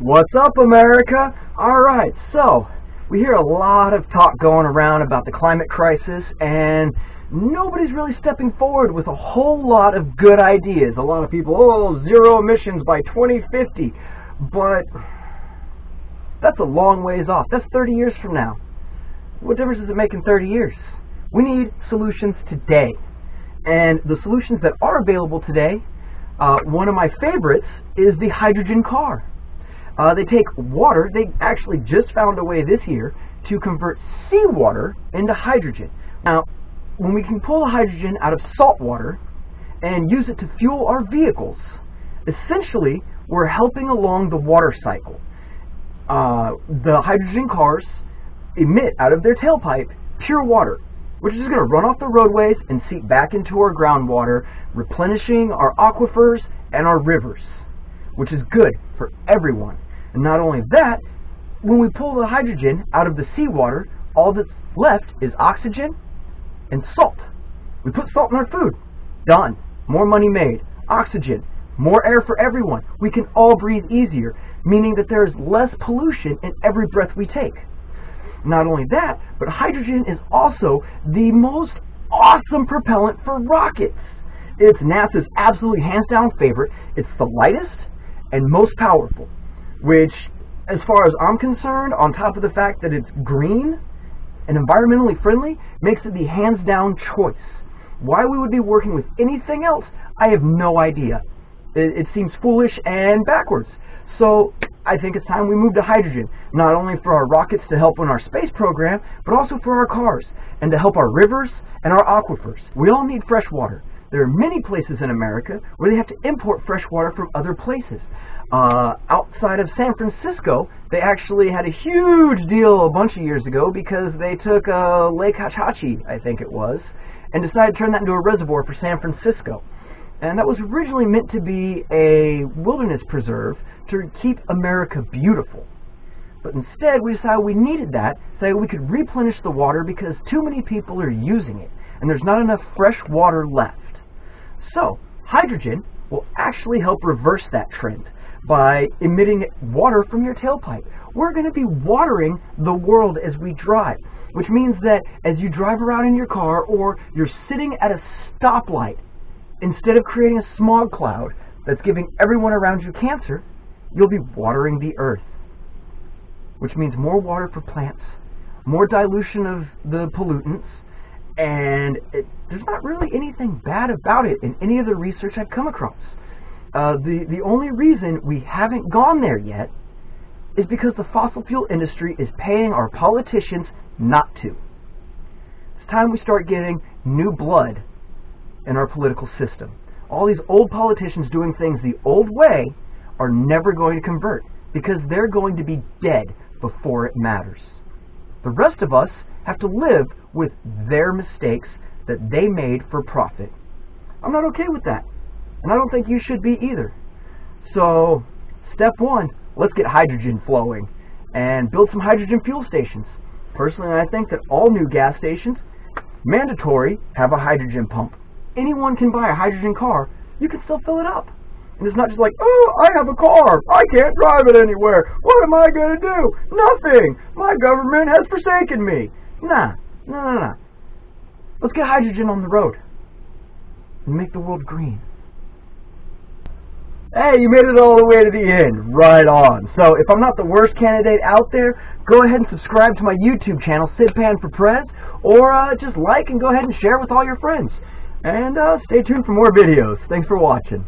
What's up, America? Alright, so we hear a lot of talk going around about the climate crisis, and nobody's really stepping forward with a whole lot of good ideas. A lot of people, zero emissions by 2050, but that's a long ways off. That's 30 years from now. What difference does it make in 30 years? We need solutions today, and the solutions that are available today, one of my favorites is the hydrogen car. They take water. They actually just found a way this year to convert seawater into hydrogen. Now, when we can pull the hydrogen out of salt water and use it to fuel our vehicles, essentially we're helping along the water cycle. The hydrogen cars emit out of their tailpipe pure water, which is going to run off the roadways and seep back into our groundwater, replenishing our aquifers and our rivers, which is good for everyone. And not only that, when we pull the hydrogen out of the seawater, all that's left is oxygen and salt. We put salt in our food. Done. More money made. Oxygen. More air for everyone. We can all breathe easier, meaning that there's less pollution in every breath we take. Not only that, but hydrogen is also the most awesome propellant for rockets. It's NASA's absolutely hands-down favorite. It's the lightest and most powerful, which, as far as I'm concerned, on top of the fact that it's green and environmentally friendly, makes it the hands-down choice. Why we would be working with anything else, I have no idea. It seems foolish and backwards. So I think it's time we move to hydrogen, not only for our rockets to help in our space program, but also for our cars and to help our rivers and our aquifers. We all need fresh water. There are many places in America where they have to import fresh water from other places. Outside of San Francisco, they actually had a huge deal a bunch of years ago because they took Lake Hachachi, I think it was, and decided to turn that into a reservoir for San Francisco. And that was originally meant to be a wilderness preserve to keep America beautiful. But instead, we decided we needed that so we could replenish the water because too many people are using it, and there's not enough fresh water left. So, hydrogen will actually help reverse that trend by emitting water from your tailpipe. We're going to be watering the world as we drive, which means that as you drive around in your car or you're sitting at a stoplight, instead of creating a smog cloud that's giving everyone around you cancer, you'll be watering the earth, which means more water for plants, more dilution of the pollutants, and there's not really anything bad about it in any of the research I've come across. The only reason we haven't gone there yet is because the fossil fuel industry is paying our politicians not to. It's time we start getting new blood in our political system. All these old politicians doing things the old way are never going to convert because they're going to be dead before it matters. The rest of us have to live with their mistakes that they made for profit. I'm not okay with that, and I don't think you should be either. So, step one, let's get hydrogen flowing and build some hydrogen fuel stations. Personally, I think that all new gas stations, mandatory, have a hydrogen pump. Anyone can buy a hydrogen car. You can still fill it up. And it's not just like, I have a car. I can't drive it anywhere. What am I going to do? Nothing. My government has forsaken me. Nah. Let's get hydrogen on the road and make the world green. Hey, you made it all the way to the end. Right on. So if I'm not the worst candidate out there, go ahead and subscribe to my YouTube channel, Cid Pan for Prez, or just like and go ahead and share with all your friends. And stay tuned for more videos. Thanks for watching.